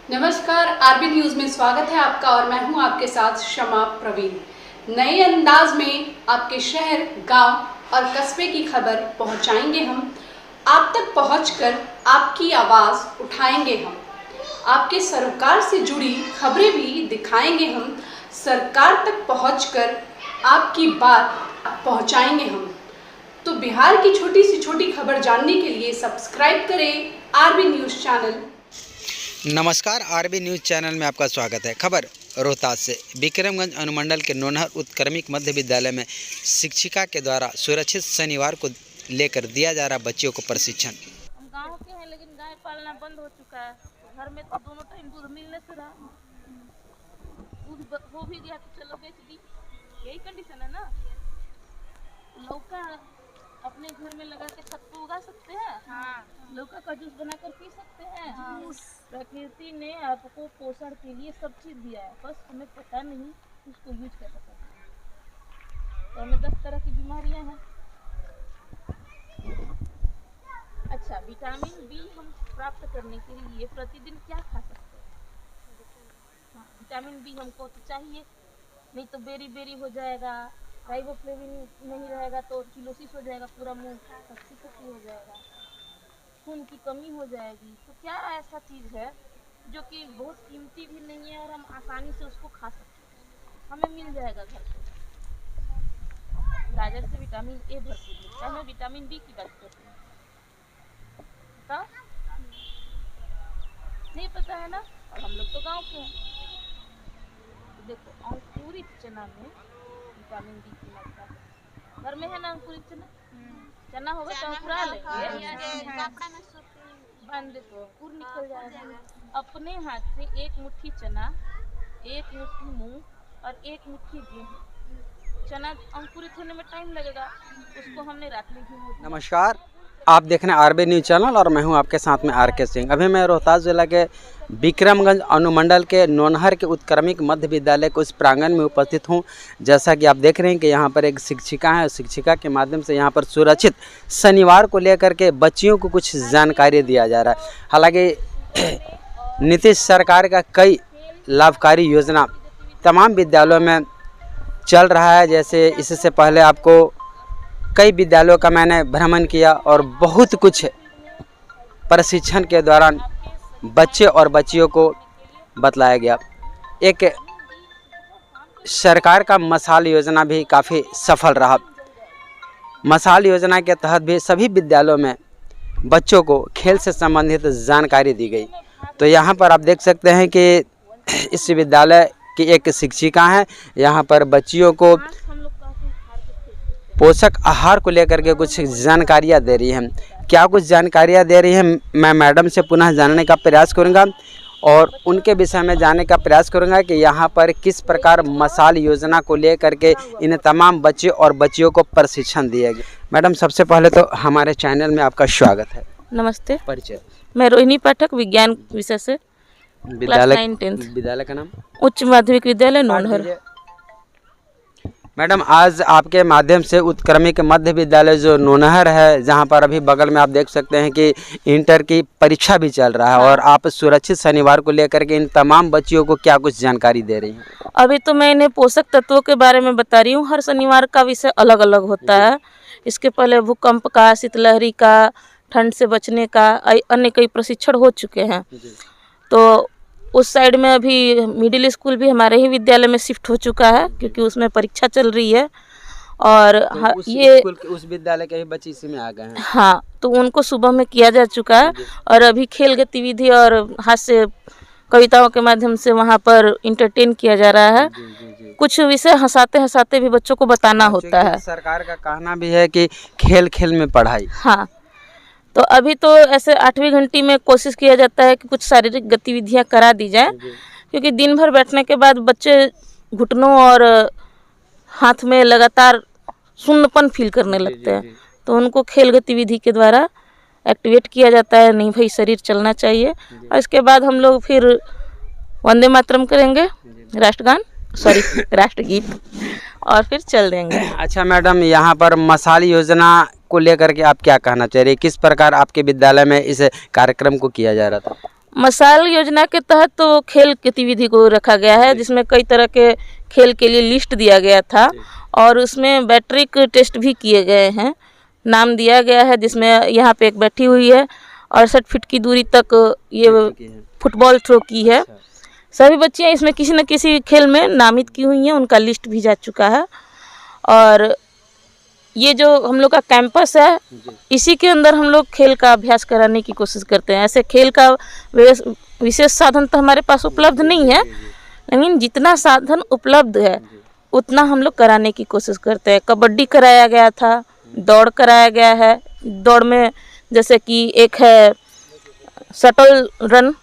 नमस्कार, RB news में स्वागत है आपका और मैं हूं आपके साथ शमा प्रवीण। नए अंदाज में आपके शहर, गांव और कस्बे की खबर पहुंचाएंगे हम। आप तक पहुंचकर आपकी आवाज उठाएंगे हम। आपके सरोकार से जुड़ी खबरें भी दिखाएंगे हम। सरकार तक पहुंचकर आपकी बात पहुंचाएंगे हम। तो बिहार की छोटी से छोटी खबर जानने के लिए सब्सक्राइब करें आरबी न्यूज चैनल। नमस्कार, आरबी न्यूज़ चैनल में आपका स्वागत है। खबर रोहतास से। विक्रमगंज अनुमंडल के नोनहर उत्क्रमिक मध्य विद्यालय में शिक्षिका के द्वारा सुरक्षित शनिवार को लेकर दिया जा रहा बच्चियों को प्रशिक्षण। हम गांव के हैं लेकिन गाय पालना बंद हो चुका है। घर में तो दोनों टाइम दूध मिलने से रहा, दूध हो भी गया तो चलो बेच दी, यही कंडीशन है ना। लौका अपने घर में लगा के छत पे उगा सकते हैं। हाँ। लौका का जूस बनाकर पी सकते हैं। हाँ। प्रकृति ने आपको पोषण के लिए सब चीज दिया है, बस हमें पता नहीं उसको यूज कैसे करना है। तो हमें 10 तरह की बीमारियां हैं। अच्छा, विटामिन बी हम प्राप्त करने के लिए प्रतिदिन क्या खा सकते हैं? हाँ, विटामिन बी हमको तो चाहिए, नहीं तो बेरी बेरी हो जाएगा, राइबोफ्लेविन नहीं रहेगा तो चिलोसिस हो जाएगा, पूरा मुंह खस्सी हो जाएगा, खून की कमी हो जाएगी। तो क्या ऐसा चीज़ है जो कि बहुत कीमती भी नहीं है और हम आसानी से उसको खा सकते हैं? हमें मिल जाएगा घर पे। गाजर से विटामिन ए भरपूर मिलता है। मैं विटामिन बी की बात करती हूँ, तो नहीं पता है ना। और हम लोग तो गांव के हैं। देखो, अंकुरित चना में विटामिन डी की मात्रा है। घर में है ना अंकुरित चना? चना होगा तो अंकुरा लेंगे, बांध दे तो अंकुर निकल जाएगा। अपने हाथ से एक मुट्ठी चना, एक मुट्ठी मूंग और एक मुट्ठी गेहूं, चना अंकुरित होने में टाइम लगेगा, उसको हमने रात में भिगो दिया। नमस्कार, आप देख रहे हैं आरबी न्यूज़ चैनल और मैं हूं आपके साथ में आर के सिंह। अभी मैं रोहतास जिला के विक्रमगंज अनुमंडल के नोनहर के उत्क्रमिक मध्य विद्यालय के उस प्रांगण में उपस्थित हूं। जैसा कि आप देख रहे हैं कि यहां पर एक शिक्षिका है, शिक्षिका के माध्यम से यहां पर सुरक्षित शनिवार को लेकर के बच्चियों को कुछ जानकारी दिया जा रहा है। हालांकि नीतीश सरकार का कई लाभकारी योजना तमाम विद्यालयों में चल रहा है। जैसे इससे पहले आपको कई विद्यालयों का मैंने भ्रमण किया और बहुत कुछ प्रशिक्षण के दौरान बच्चे और बच्चियों को बतलाया गया। एक सरकार का मसाल योजना भी काफ़ी सफल रहा। मसाल योजना के तहत भी सभी विद्यालयों में बच्चों को खेल से संबंधित जानकारी दी गई। तो यहाँ पर आप देख सकते हैं कि इस विद्यालय की एक शिक्षिका हैं, यहाँ पर बच्चियों को पोषक आहार को लेकर के कुछ जानकारियाँ दे रही हैं। क्या कुछ जानकारियाँ दे रही हैं मैं मैडम से पुनः जानने का प्रयास करूँगा और उनके विषय में जानने का प्रयास करूँगा कि यहाँ पर किस प्रकार मसाल योजना को लेकर के इन तमाम बच्चे और बच्चियों को प्रशिक्षण दिया गया। मैडम, सबसे पहले तो हमारे चैनल में आपका स्वागत है। नमस्ते। परिचय। मैं रोहिणी पाठक, विज्ञान विषय से, विद्यालय का नाम उच्च माध्यमिक विद्यालय नोनहर। मैडम, आज आपके माध्यम से उत्क्रमिक मध्य विद्यालय जो नोनहर है, जहां पर अभी बगल में आप देख सकते हैं कि इंटर की परीक्षा भी चल रहा है, और आप सुरक्षित शनिवार को लेकर के इन तमाम बच्चियों को क्या कुछ जानकारी दे रही हैं? अभी तो मैं इन्हें पोषक तत्वों के बारे में बता रही हूँ। हर शनिवार का विषय अलग अलग होता है। इसके पहले भूकंप का, शीतलहरी का, ठंड से बचने का, अन्य कई प्रशिक्षण हो चुके हैं। तो उस साइड में अभी मिडिल स्कूल भी हमारे ही विद्यालय में शिफ्ट हो चुका है, क्योंकि उसमें परीक्षा चल रही है। और तो ये उस विद्यालय के ही बच्चे इसी में आ गए हैं। हाँ, तो उनको सुबह में किया जा चुका है और अभी खेल गतिविधि और हास्य कविताओं के माध्यम से वहाँ पर इंटरटेन किया जा रहा है। कुछ विषय हंसाते हंसाते भी बच्चों को बताना होता है। सरकार का कहना भी है कि खेल खेल में पढ़ाई। हाँ, तो अभी तो ऐसे 8वीं घंटी में कोशिश किया जाता है कि कुछ शारीरिक गतिविधियां करा दी जाए, क्योंकि दिन भर बैठने के बाद बच्चे घुटनों और हाथ में लगातार सुन्नपन फील करने लगते हैं। तो उनको खेल गतिविधि के द्वारा एक्टिवेट किया जाता है, नहीं भाई शरीर चलना चाहिए। और इसके बाद हम लोग फिर वंदे मातरम करेंगे, राष्ट्रगान, सॉरी राष्ट्रगीत, और फिर चल देंगे। अच्छा मैडम, यहाँ पर मसाल योजना को लेकर के आप क्या कहना चाह रही है? किस प्रकार आपके विद्यालय में इस कार्यक्रम को किया जा रहा था? मसाल योजना के तहत तो खेल गतिविधि को रखा गया है, जिसमें कई तरह के खेल के लिए लिस्ट दिया गया था और उसमें बैटरिक टेस्ट भी किए गए हैं। नाम दिया गया है, जिसमें यहाँ पे एक बैठी हुई है 68 फीट की दूरी तक ये फुटबॉल थ्रो की है। सभी बच्चियाँ इसमें किसी न किसी खेल में नामित की हुई हैं, उनका लिस्ट भी जा चुका है। और ये जो हम लोग का कैंपस है, इसी के अंदर हम लोग खेल का अभ्यास कराने की कोशिश करते हैं। ऐसे खेल का विशेष साधन तो हमारे पास उपलब्ध नहीं है, लेकिन जितना साधन उपलब्ध है उतना हम लोग कराने की कोशिश करते हैं। कबड्डी कराया गया था, दौड़ कराया गया है। दौड़ में जैसे कि एक है शटल रन,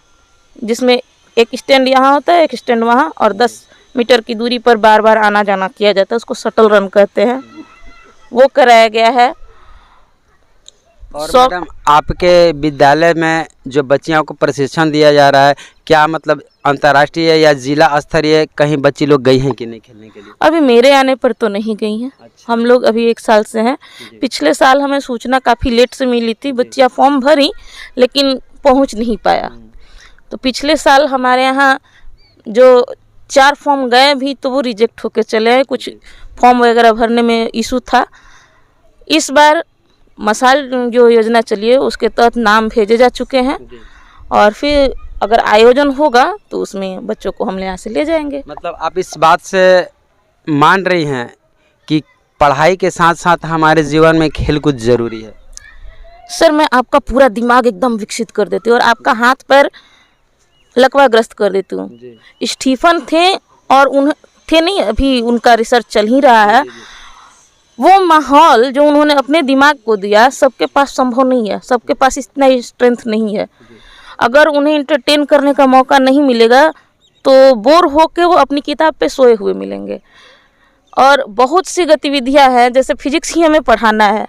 जिसमें एक स्टैंड यहाँ होता है, एक स्टैंड वहाँ, और 10 मीटर की दूरी पर बार बार आना जाना किया जाता है, उसको शटल रन कहते हैं, वो कराया गया है। और मैडम, आपके विद्यालय में जो बच्चियों को प्रशिक्षण दिया जा रहा है, क्या मतलब अंतर्राष्ट्रीय या जिला स्तरीय कहीं बच्ची लोग गई हैं कि नहीं खेलने के लिए? अभी मेरे आने पर तो नहीं गई हैं। अच्छा। हम लोग अभी 1 साल से हैं। पिछले साल हमें सूचना काफ़ी लेट से मिली थी, बच्चियाँ फॉर्म भरी लेकिन पहुंच नहीं पाया। तो पिछले साल हमारे यहाँ जो 4 फॉर्म गए भी तो वो रिजेक्ट होके चले आए, कुछ फॉर्म वगैरह भरने में इशू था। इस बार मसाल जो योजना चली है उसके तहत नाम भेजे जा चुके हैं और फिर अगर आयोजन होगा तो उसमें बच्चों को हम यहाँ से ले जाएंगे। मतलब आप इस बात से मान रही हैं कि पढ़ाई के साथ साथ हमारे जीवन में खेल कूद जरूरी है? सर, मैं आपका पूरा दिमाग एकदम विकसित कर देती हूँ और आपका हाथ पैर लकवाग्रस्त कर देती हूँ। स्टीफन थे और उन थे नहीं, अभी उनका रिसर्च चल ही रहा है। वो माहौल जो उन्होंने अपने दिमाग को दिया, सबके पास संभव नहीं है, सबके पास इतना स्ट्रेंथ नहीं है। अगर उन्हें इंटरटेन करने का मौका नहीं मिलेगा तो बोर होकर वो अपनी किताब पे सोए हुए मिलेंगे। और बहुत सी गतिविधियां हैं, जैसे फिजिक्स ही हमें पढ़ाना है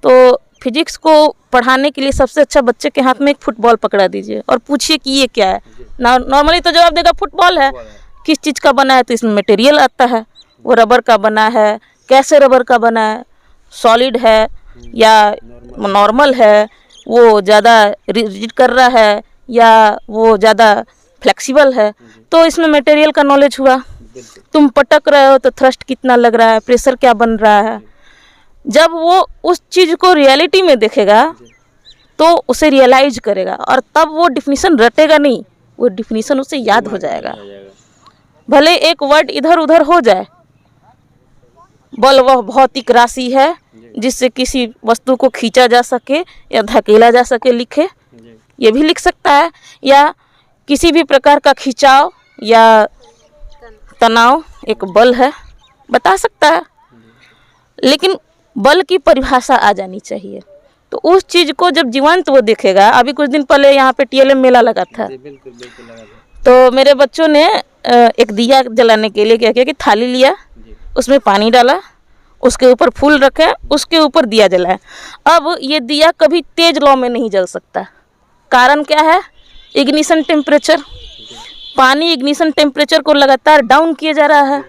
तो फिजिक्स को पढ़ाने के लिए सबसे अच्छा बच्चे के हाथ में एक फुटबॉल पकड़ा दीजिए और पूछिए कि ये क्या है। नॉर्मली तो जवाब देगा फुटबॉल है। किस चीज़ का बना है, तो इसमें मटेरियल आता है, वो रबर का बना है, कैसे रबर का बना है, सॉलिड है या नॉर्मल है, वो ज़्यादा रिजिड कर रहा है या वो ज़्यादा फ्लेक्सिबल है, तो इसमें मटेरियल का नॉलेज हुआ। तुम पटक रहे हो तो थ्रस्ट कितना लग रहा है, प्रेशर क्या बन रहा है। जब वो उस चीज़ को रियलिटी में देखेगा तो उसे रियलाइज करेगा और तब वो डिफिनीशन रटेगा नहीं, वो डिफिनीशन उसे याद हो जाएगा। भले एक वर्ड इधर उधर हो जाए, बल वह भौतिक राशि है जिससे किसी वस्तु को खींचा जा सके या धकेला जा सके, लिखे, ये भी लिख सकता है। या किसी भी प्रकार का खिंचाव या तनाव एक बल है, बता सकता है। लेकिन बल की परिभाषा आ जानी चाहिए, तो उस चीज़ को जब जीवंत वो देखेगा। अभी कुछ दिन पहले यहाँ पे TLM मेला लगा था, तो मेरे बच्चों ने एक दिया जलाने के लिए क्या किया कि थाली लिया, उसमें पानी डाला, उसके ऊपर फूल रखे, उसके ऊपर दिया जलाया। अब ये दिया कभी तेज लौ में नहीं जल सकता। कारण क्या है? Ignition temperature. पानी इग्निशन टेम्परेचर को लगातार डाउन किया जा रहा है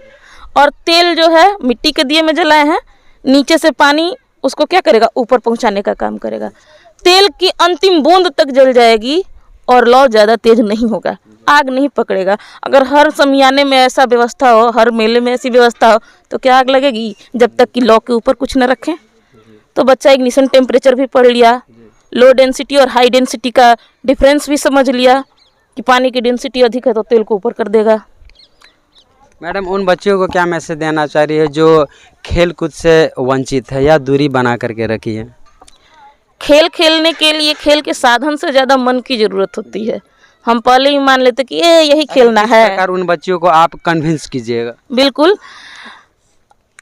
और तेल जो है मिट्टी के दिए में जलाए हैं, नीचे से पानी उसको क्या करेगा, ऊपर पहुंचाने का काम करेगा। तेल की अंतिम बूंद तक जल जाएगी और लौ ज़्यादा तेज नहीं होगा, आग नहीं पकड़ेगा। अगर हर समियाने में ऐसा व्यवस्था हो, हर मेले में ऐसी व्यवस्था हो, तो क्या आग लगेगी? जब तक कि लौ के ऊपर कुछ न रखें। तो बच्चा इग्निशन टेम्परेचर भी पढ़ लिया, लो डेंसिटी और हाई डेंसिटी का डिफरेंस भी समझ लिया कि पानी की डेंसिटी अधिक है तो तेल को ऊपर कर देगा। मैडम, उन बच्चों को क्या मैसेज देना चाह रही है जो खेल कूद से वंचित है या दूरी बना करके रखी है? खेल खेलने के लिए खेल के साधन से ज़्यादा मन की ज़रूरत होती है। हम पहले ही मान लेते कि ये यही खेलना है। प्रकार उन बच्चों को आप कन्विंस कीजिएगा। बिल्कुल,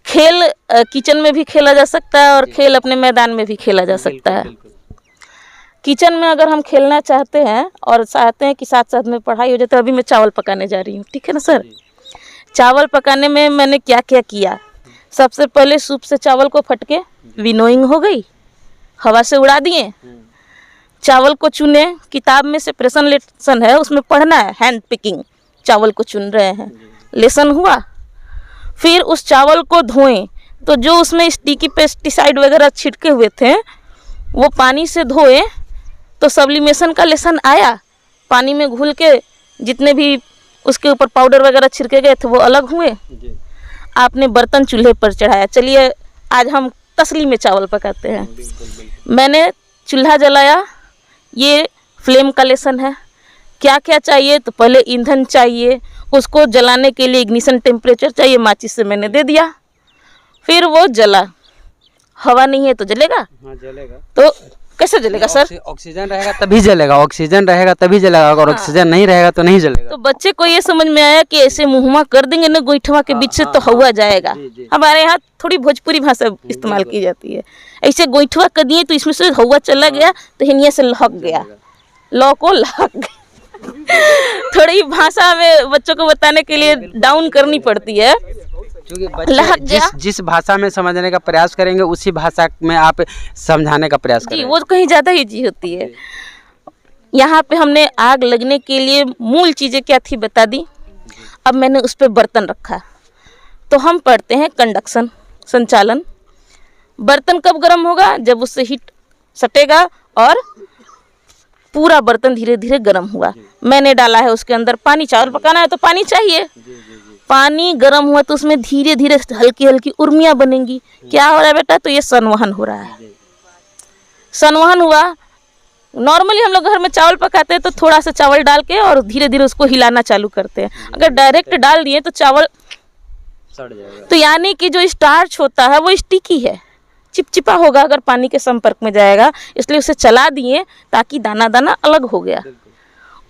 खेल किचन में भी खेला जा सकता है और खेल अपने मैदान में भी खेला जा सकता है। किचन में अगर हम खेलना चाहते हैं और चाहते हैं कि साथ साथ में पढ़ाई हो जाए, तो अभी मैं चावल पकाने जा रही हूँ, ठीक है ना सर? चावल पकाने में मैंने क्या क्या किया? सबसे पहले सूप से चावल को फटके विनोइंग हो गई, हवा से उड़ा दिए। चावल को चुने, किताब में से प्रेजेंट लेसन है उसमें पढ़ना है, हैंड पिकिंग, चावल को चुन रहे हैं, लेसन हुआ। फिर उस चावल को धोएं, तो जो उसमें स्टिकी पेस्टिसाइड वगैरह छिड़के हुए थे वो पानी से धोए तो सब्लिमेशन का लेसन आया। पानी में घुल के जितने भी उसके ऊपर पाउडर वगैरह छिड़के गए थे वो अलग हुए। आपने बर्तन चूल्हे पर चढ़ाया। चलिए आज हम तसली में चावल पकाते हैं। मैंने चूल्हा जलाया, ये फ्लेम का लेसन है। क्या क्या चाहिए, तो पहले ईंधन चाहिए, उसको जलाने के लिए इग्निशन टेम्परेचर चाहिए, माचिस से मैंने दे दिया, फिर वो जला। हवा नहीं है तो जलेगा? हाँ जलेगा। तो कैसे जलेगा सर? ऑक्सीजन रहेगा तभी जलेगा, ऑक्सीजन रहेगा तभी जलेगा, अगर ऑक्सीजन नहीं रहेगा तो नहीं जलेगा। तो बच्चे को ये समझ में आया कि ऐसे मुँहमा कर देंगे ना गोईठवा के बीच से तो हवा जाएगा। हमारे यहाँ थोड़ी भोजपुरी भाषा इस्तेमाल की जाती है। ऐसे गोईठवा कर दिए तो इसमें से हवा चला गया तो हिनिया से लहक गया, लौ को लहक गया। थोड़ी भाषा में बच्चों को बताने के लिए डाउन करनी पड़ती है। क्योंकि बच्चे जिस भाषा में समझने का प्रयास करेंगे उसी भाषा में आप समझाने का प्रयास करेंगे। वो कहीं ज़्यादा ईजी होती है। यहाँ पे हमने आग लगने के लिए मूल चीज़ें क्या थी बता दी। अब मैंने उस पर बर्तन रखा, तो हम पढ़ते हैं कंडक्शन, संचालन। बर्तन कब गर्म होगा? जब उससे हीट सटेगा और पूरा बर्तन धीरे धीरे गर्म हुआ। मैंने डाला है उसके अंदर पानी, चावल पकाना है तो पानी चाहिए। पानी गर्म हुआ तो उसमें धीरे धीरे हल्की हल्की उर्मियाँ बनेंगी। क्या हो रहा है बेटा? तो ये संवहन हो रहा है। संवहन हुआ। नॉर्मली हम लोग घर में चावल पकाते हैं तो थोड़ा सा चावल डाल के और धीरे धीरे उसको हिलाना चालू करते हैं। अगर डायरेक्ट डाल दिए तो चावल सड़ जाएगा। तो यानी कि जो स्टार्च होता है वो स्टिकी है, चिपचिपा होगा अगर पानी के संपर्क में जाएगा। इसलिए उसे चला दिए ताकि दाना दाना अलग हो गया।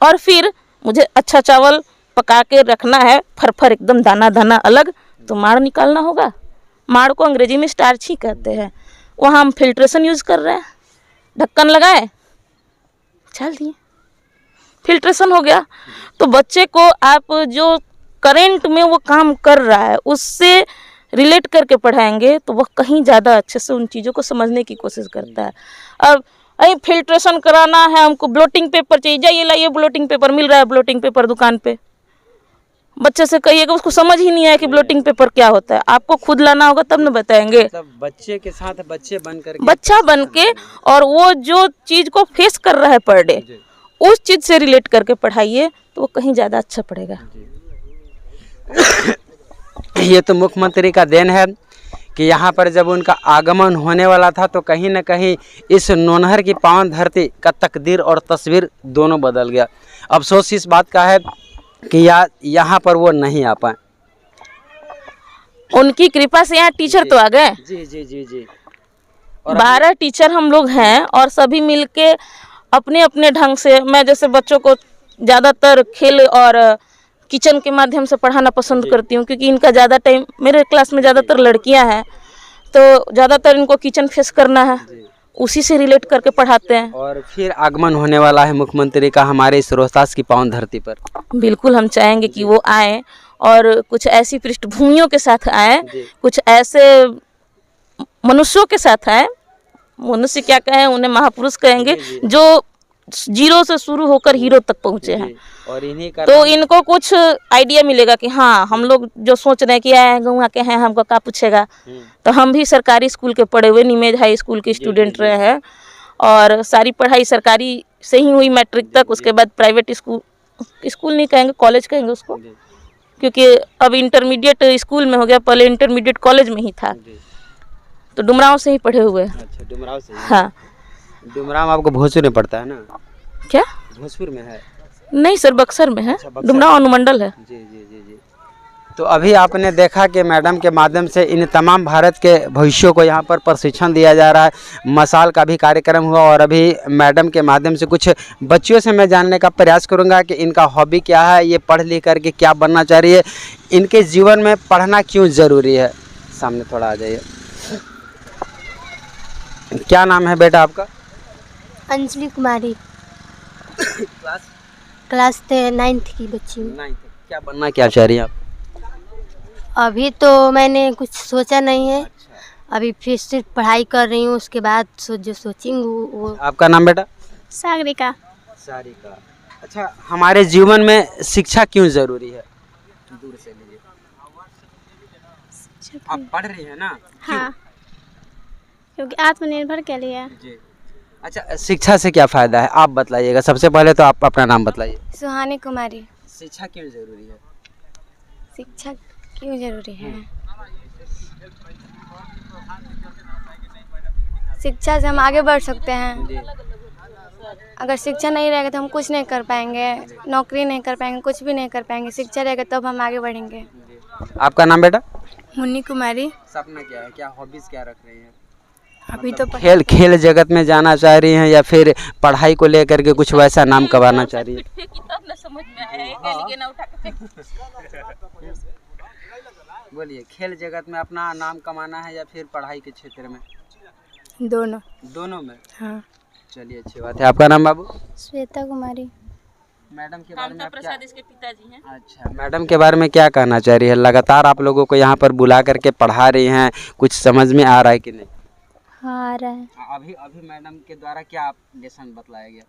और फिर मुझे अच्छा चावल पका के रखना है, फरफर एकदम दाना दाना अलग, तो माड़ निकालना होगा। माड़ को अंग्रेजी में स्टार्च ही कहते हैं। वहाँ हम फिल्ट्रेशन यूज़ कर रहे हैं। ढक्कन लगाए, चल दिए, फिल्ट्रेशन हो गया। तो बच्चे को आप जो करंट में वो काम कर रहा है उससे रिलेट करके पढ़ाएंगे तो वह कहीं ज़्यादा अच्छे से उन चीज़ों को समझने की कोशिश करता है। अब अरे फिल्ट्रेशन कराना है हमको, ब्लोटिंग पेपर चाहिए, जाइए लाइए ब्लोटिंग पेपर, मिल रहा है ब्लोटिंग पेपर दुकान पे। बच्चे से कहिएगा, उसको समझ ही नहीं आया कि ब्लोटिंग पेपर क्या होता है। आपको खुद लाना होगा तब न बताएंगे। मतलब बच्चे के साथ बच्चे बन के और वो जो चीज़ को फेस कर रहा है पर डे उस चीज़ से रिलेट करके पढ़ाइए तो वो कहीं ज़्यादा अच्छा पड़ेगा। ये तो मुख्यमंत्री का देन है कि यहाँ पर जब उनका आगमन होने वाला था तो कहीं न कहीं इस नौनहर की पावन धरती का तकदीर और तस्वीर दोनों बदल गया। अफसोस इस बात का है कि यहाँ पर वो नहीं आ पाए। उनकी कृपा से यहाँ टीचर तो आ गए। जी जी जी जी। 12 टीचर हम लोग हैं और सभी मिलके अपने अपने ढंग से, मैं जैसे बच्चों को ज़्यादातर खेल और किचन के माध्यम से पढ़ाना पसंद करती हूँ, क्योंकि इनका ज़्यादा टाइम, मेरे क्लास में ज़्यादातर लड़कियाँ हैं तो ज़्यादातर इनको किचन फेस करना है, उसी से रिलेट करके पढ़ाते हैं। और फिर आगमन होने वाला है मुख्यमंत्री का हमारे इस रोहतास की पावन धरती पर। बिल्कुल हम चाहेंगे कि वो आए और कुछ ऐसी पृष्ठभूमियों के साथ आए, कुछ ऐसे मनुष्यों के साथ आए, मनुष्य क्या कहें, उन्हें महापुरुष कहेंगे, जो जीरो से शुरू होकर हीरो तक पहुँचे हैं। और इन्हीं का तो इनको कुछ आइडिया मिलेगा कि हाँ, हम लोग जो सोच रहे हैं कि आए गौवा के हैं, हमको क्या पूछेगा। तो हम भी सरकारी स्कूल के पढ़े हुए निमेज हाई स्कूल के स्टूडेंट रहे हैं और सारी पढ़ाई सरकारी से ही हुई मैट्रिक तक। उसके बाद प्राइवेट स्कूल नहीं कहेंगे, कॉलेज कहेंगे उसको, क्योंकि अब इंटरमीडिएट स्कूल में हो गया, पहले इंटरमीडिएट कॉलेज में ही था। तो डुमराव से ही पढ़े हुए। अच्छा, डुमराव से। हाँ, डुमराव आपको भोजपुर में पड़ता है ना? क्या भोजपुर में है? नहीं सर, बक्सर में है। डुमराव अनुमंडल है। जी जी जी जी। तो अभी आपने देखा कि मैडम के माध्यम से इन तमाम भारत के भविष्यों को यहाँ पर प्रशिक्षण दिया जा रहा है। मसाल का भी कार्यक्रम हुआ और अभी मैडम के माध्यम से कुछ बच्चियों से मैं जानने का प्रयास करूँगा कि इनका हॉबी क्या है, ये पढ़ लिख करके क्या बनना चाह रही है, इनके जीवन में पढ़ना क्यों ज़रूरी है। सामने थोड़ा आ जाइए। क्या नाम है बेटा आपका? अंजलि कुमारी। क्लास 9th की बच्ची हूँ। 9th। क्या बनना क्या चाह रही हैं आप? अभी तो मैंने कुछ सोचा नहीं है। अभी फिर सिर्फ पढ़ाई कर रही हूँ, उसके बाद जो सोचेंगे वो। आपका नाम बेटा? सागरिका। सारिका। अच्छा, हमारे जीवन में शिक्षा क्यों ज़रूरी है? दूर से लीजिए। आप पढ़ रही हैं ना? हाँ, क्योंकि आत्मनिर्भर के लिए। जी। अच्छा, शिक्षा से क्या फ़ायदा है आप बतलाइएगा। सबसे पहले तो आप अपना नाम बतलाइए। सुहानी कुमारी। शिक्षा क्यों ज़रूरी है? शिक्षा क्यों जरूरी है? शिक्षा से हम आगे बढ़ सकते हैं। जी। अगर शिक्षा नहीं रहेगा तो हम कुछ नहीं कर पाएंगे, नौकरी नहीं कर पाएंगे, कुछ भी नहीं कर पाएंगे। शिक्षा रहेगा तब हम आगे बढ़ेंगे। आपका नाम बेटा? मुन्नी कुमारी। सपना क्या है, क्या हॉबीज क्या रख रही हैं? अभी तो खेल जगत में जाना चाह रही हैं या फिर पढ़ाई को लेकर के कुछ वैसा नाम कमाना चाह रही है? फेंकी तब ना समझ में आया, एक एलिगे ना उठा के फेंक। बोलिए, खेल जगत में अपना नाम कमाना है या फिर पढ़ाई के क्षेत्र में? दोनों में। हाँ। चलिए, अच्छी बात है। आपका नाम बाबू? श्वेता कुमारी। मैडम के बारे में आप क्या? प्रसाद इसके पिताजी हैं। अच्छा, मैडम के बारे में क्या कहना चाह रही है? लगातार आप लोगों को यहाँ पर बुला करके पढ़ा रही हैं, कुछ समझ में आ रहा है कि नहीं? हाँ, आ रहा है। अभी अभी मैडम के द्वारा क्या लेसन बतलाया गया?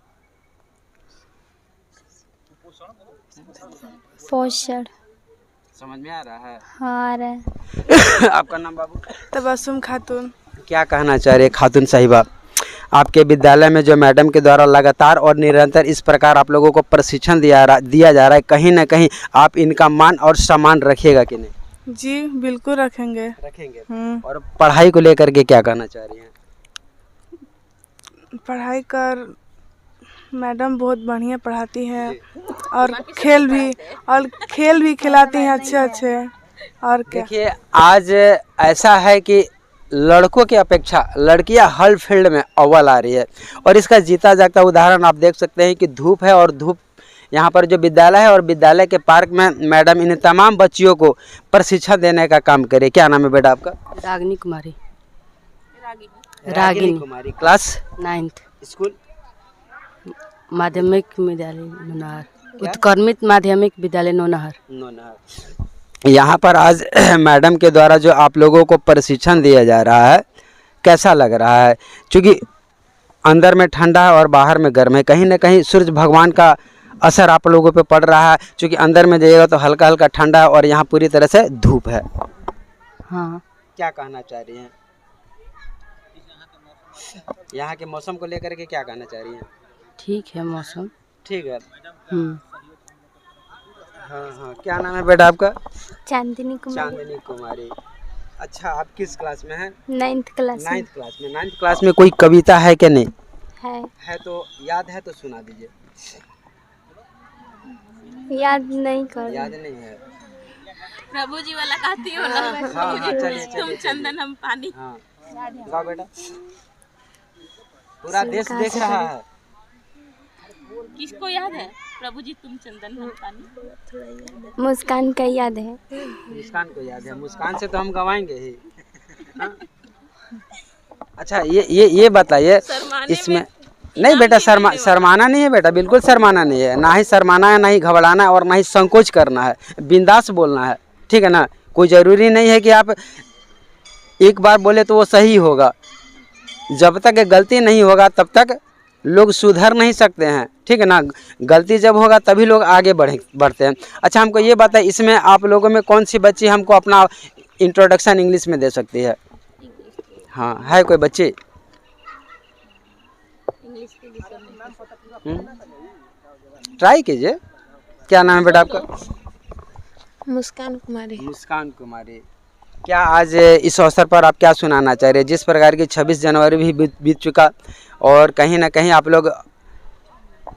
पोषण। समझ में आ रहा है? हाँ, आ रहा है। आपका नाम बाबू? तबस्सुम खातून। क्या कहना चाह रही है खातून साहिबा? आपके विद्यालय में जो मैडम के द्वारा लगातार और निरंतर इस प्रकार आप लोगों को प्रशिक्षण दिया जा रहा है, कहीं ना कहीं आप इनका मान और सम्मान रखिएगा कि नहीं? जी बिल्कुल रखेंगे। और पढ़ाई को लेकर के क्या कहना चाह रही हैं? पढ़ाई कर मैडम बहुत बढ़िया पढ़ाती हैं और खेल भी खिलाती हैं अच्छे। और क्या, देखिए, आज ऐसा है कि लड़कों की अपेक्षा लड़कियां हर फील्ड में अव्वल आ रही है और इसका जीता जागता उदाहरण आप देख सकते हैं कि धूप है और धूप यहाँ पर जो विद्यालय है और विद्यालय के पार्क में मैडम इन तमाम बच्चियों को प्रशिक्षण देने का काम करे। क्या नाम है बेटा आपका? Ragini Kumari. Ragini Kumari. Class 9th। School? माध्यमिक विद्यालय नौनहर, उत्क्रमित माध्यमिक विद्यालय नौनहर। यहाँ पर आज मैडम के द्वारा जो आप लोगों को प्रशिक्षण दिया जा रहा है, कैसा लग रहा है? क्योंकि अंदर में ठंडा है और बाहर में गर्म है, कहीं ना कहीं सूर्य भगवान का असर आप लोगों पे पड़ रहा है। क्योंकि अंदर में जाइएगा तो हल्का हल्का ठंडा है और यहाँ पूरी तरह से धूप है। हाँ। क्या कहना चाह रही हैं? यहाँ के मौसम को लेकर के क्या कहना चाह रही हैं? ठीक है मौसम। ठीक है। हाँ। क्या नाम है बेटा आपका? चांदनी कुमारी। चांदनी कुमारी। अच्छा, आप किस क्लास में हैं? 9th class. 9th क्लास में। 9th क्लास में कोई कविता है कि नहीं? है तो याद है तो सुना दीजिए। याद नहीं कर। याद नहीं है? प्रभु जी वाला गाती हो ना। हाँ, चलिए तुम चंदन हम पानी। हाँ, गाओ बेटा। पूरा देश देख रहा है। किसको याद है? प्रभु जी तुम चंदन हम पानी। मुस्कान का याद है। मुस्कान को याद है। मुस्कान से तो हम गवाएंगे ही। अच्छा, ये बताइए इसमें। नहीं बेटा, शर्माना नहीं है बेटा, बिल्कुल शर्माना नहीं है। ना ही शर्माना है, ना ही घबराना है और ना ही संकोच करना है। बिंदास बोलना है, ठीक है ना? कोई ज़रूरी नहीं है कि आप एक बार बोले तो वो सही होगा। जब तक गलती नहीं होगा तब तक लोग सुधर नहीं सकते हैं, ठीक है ना? गलती जब होगा तभी लोग आगे बढ़ते हैं। अच्छा, हमको ये बताइए, इसमें आप लोगों में कौन सी बच्ची हमको अपना इंट्रोडक्शन इंग्लिश में दे सकती है? हाँ, है कोई बच्ची? ट्राई कीजिए। क्या नाम है बेटा आपका? मुस्कान कुमारी। मुस्कान कुमारी। क्या आज इस अवसर पर आप क्या सुनाना चाह रहे हैं? जिस प्रकार की 26 जनवरी भी बीत चुका और कहीं ना कहीं आप लोग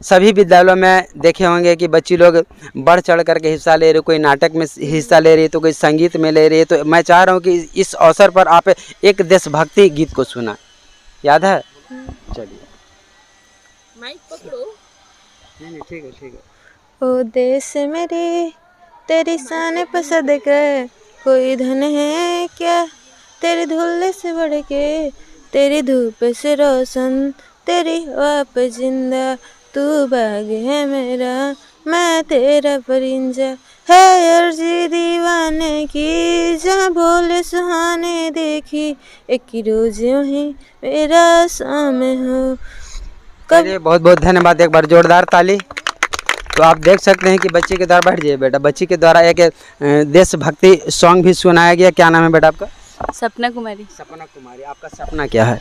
सभी विद्यालयों में देखे होंगे कि बच्ची लोग बढ़ चढ़ करके हिस्सा ले रही, कोई नाटक में हिस्सा ले रही है तो कोई संगीत में ले रही है। तो मैं चाह रहा हूँ कि इस अवसर पर आप एक देशभक्ति गीत को सुना। याद है? चलिए। माइक पकड़ो। नहीं, ठीक है, ठीक है। ओ देश मेरे तेरी शान पे सदके, कोई धन है क्या तेरे धुल्ले से बढ़ के, तेरी धूप से रोशन, तेरी हवा पे जिंदा, तू बाग है मेरा, मैं तेरा परिंजा, है अर्जी दीवाने की, जहाँ भोले सुहाने देखी, एक ही रोज यूं ही मेरा सामने हो। चलिए, बहुत बहुत धन्यवाद। एक बार जोरदार ताली। तो आप देख सकते हैं कि बच्ची के द्वारा, बैठ जाइए बेटा, बच्ची के द्वारा एक देशभक्ति सॉन्ग भी सुनाया गया। क्या नाम है बेटा आपका? सपना कुमारी। सपना कुमारी। आपका सपना क्या है?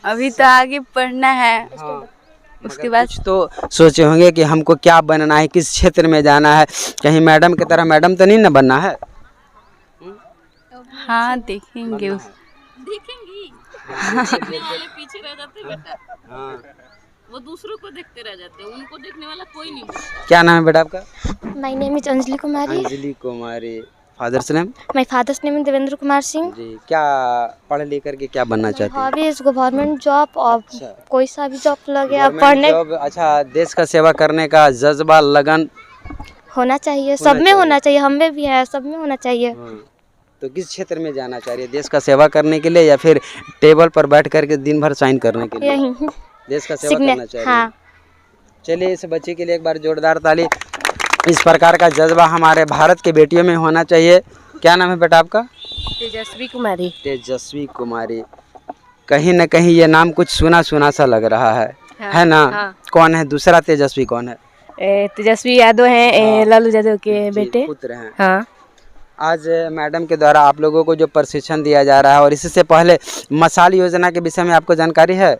अभी तो आगे पढ़ना है। उसके बाद कुछ तो सोचे होंगे कि हमको क्या बनना है, किस क्षेत्र में जाना है, कहीं मैडम की तरह मैडम तो नहीं ना बनना है। हाँ देखेंगे। देखेंगी देखने वाले पीछे रह जाते बेटा, वो दूसरों को देखते रह जाते हैं, उनको देखने वाला कोई नहीं। क्या नाम है बेटा आपका? My name is Anjali Kumari. Anjali Kumari. Father's name? My father's name is Devendra Kumar Singh. Ji. क्या पढ़ लिख करके क्या बनना चाहती हैं? हॉबी इज गवर्नमेंट जॉब और अच्छा। कोई सा भी जॉब लगे आप गवर्नमेंट पढ़ने जॉब। अच्छा, देश का सेवा करने का जज्बा, लगन होना चाहिए, सब में चाहिए। होना चाहिए, हम में भी है, सब में होना चाहिए. तो किस क्षेत्र में जाना चाह रही है? देश का सेवा करने के लिए या फिर टेबल पर बैठ करके दिन भर साइन करने के लिए? यही देश का सेवा करना चाह रही है। हाँ. चलिए इस बच्चे के लिए एक बार जोरदार ताली। इस प्रकार का जज्बा हमारे भारत के बेटियों में होना चाहिए। क्या नाम है बेटा आपका? तेजस्वी कुमारी। तेजस्वी कुमारी। कहीं न कहीं ये नाम कुछ सुना सुना सा लग रहा है ना? हाँ। कौन है दूसरा तेजस्वी? कौन है? तेजस्वी यादव हैं, लालू यादव के जी, बेटे। पुत्र हैं। हाँ। आज मैडम के द्वारा आप लोगों को जो प्रशिक्षण दिया जा रहा है, और इससे पहले मसाल योजना के विषय में आपको जानकारी है?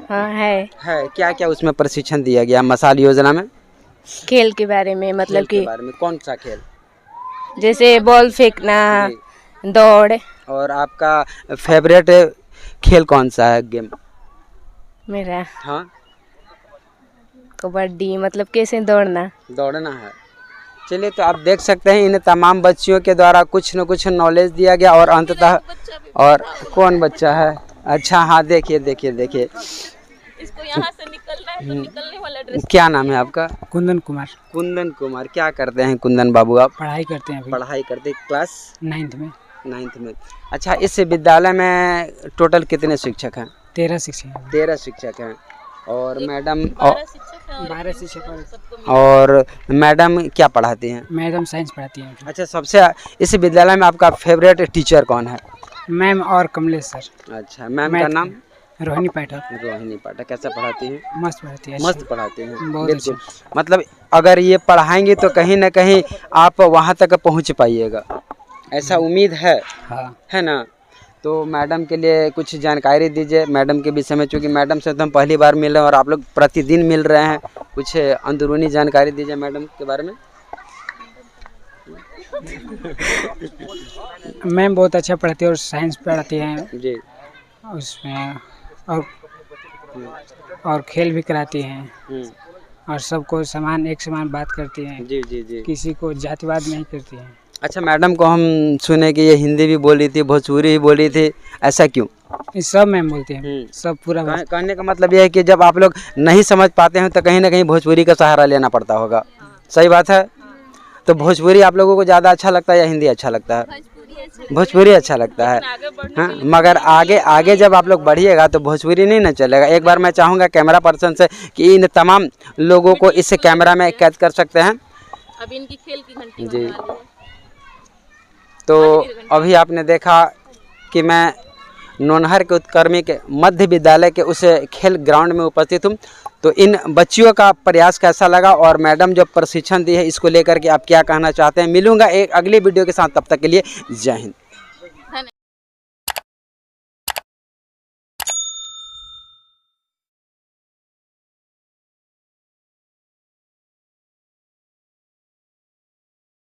हाँ है। क्या क्या उसमें प्रशिक्षण दिया गया मसाल योजना में? खेल के बारे में, मतलब खेल के कि बारे में। कौन सा खेल? जैसे बॉल फेंकना, दौड़। और आपका फेवरेट खेल कौन सा है? गेम मेरा हाँ कबड्डी, मतलब कैसे दौड़ना। दौड़ना है। चलिए तो आप देख सकते हैं इन तमाम बच्चियों के द्वारा कुछ न कुछ नॉलेज दिया गया, और अंततः और कौन बच्चा है? अच्छा हाँ, देखिए देखिए देखिए, इसको यहाँ से निकलना है तो निकलने वाला ड्रेस। क्या नाम है आपका? कुंदन कुमार। कुंदन कुमार। क्या करते हैं कुंदन बाबू आप? पढ़ाई करते हैं अभी पढ़ाई करते, क्लास 9th में। 9th में। अच्छा, इस विद्यालय में टोटल कितने शिक्षक हैं? 13 शिक्षक हैं। 13 शिक्षक हैं। और मैडम 12 शिक्षक और मैडम क्या पढ़ाती हैं? मैडम साइंस पढ़ाती हैं। अच्छा, सबसे इस विद्यालय में आपका फेवरेट टीचर कौन है? मैम और कमलेश सर। अच्छा, मैम का नाम? रोहिणी पाठक। रोहिणी पाठक। कैसा पढ़ाती हैं? मस्त पढ़ाती है। मस्त पढ़ाते हैं, बहुत बिल्कुल। मतलब अगर ये पढ़ाएंगे तो कहीं ना कहीं आप वहाँ तक पहुँच पाइएगा, ऐसा उम्मीद है। हाँ। है ना? तो मैडम के लिए कुछ जानकारी दीजिए मैडम के विषय में, क्योंकि मैडम से तो हम पहली बार मिल रहे हैं और आप लोग प्रतिदिन मिल रहे हैं। कुछ अंदरूनी जानकारी दीजिए मैडम के बारे में। मैम बहुत अच्छा पढ़ाती है और साइंस पढ़ाती हैं जी। उसमें, और खेल भी कराती हैं, और सबको समान एक समान बात करती हैं। जी जी जी। किसी को जातिवाद नहीं करती हैं। अच्छा, मैडम को हम सुने कि ये हिंदी भी बोली थी, भोजपुरी भी बोली थी, ऐसा क्यों? ये सब मैम बोलती हैं, सब पूरा कहने का मतलब ये है कि जब आप लोग नहीं समझ पाते हैं तो कहीं ना कहीं भोजपुरी का सहारा लेना पड़ता होगा। सही बात है। तो भोजपुरी आप लोगों को ज़्यादा अच्छा लगता है या हिंदी अच्छा लगता है? भोजपुरी अच्छा लगता है। हाँ, मगर आगे आगे जब आप लोग बढ़िएगा तो भोजपुरी नहीं ना चलेगा। एक बार मैं चाहूँगा कैमरा पर्सन से कि इन तमाम लोगों को इस कैमरा में कैद कर सकते हैं। अब इनकी खेल की घंटी जी। बजा ली है। तो अभी आपने देखा कि मैं नोनहर के उत्क्रमिक मध्य विद्यालय के उस खेल ग्राउंड में उपस्थित हूँ। तो इन बच्चियों का प्रयास कैसा लगा और मैडम जो प्रशिक्षण दी है इसको लेकर के आप क्या कहना चाहते हैं? मिलूंगा एक अगली वीडियो के साथ, तब तक के लिए जय हिंद।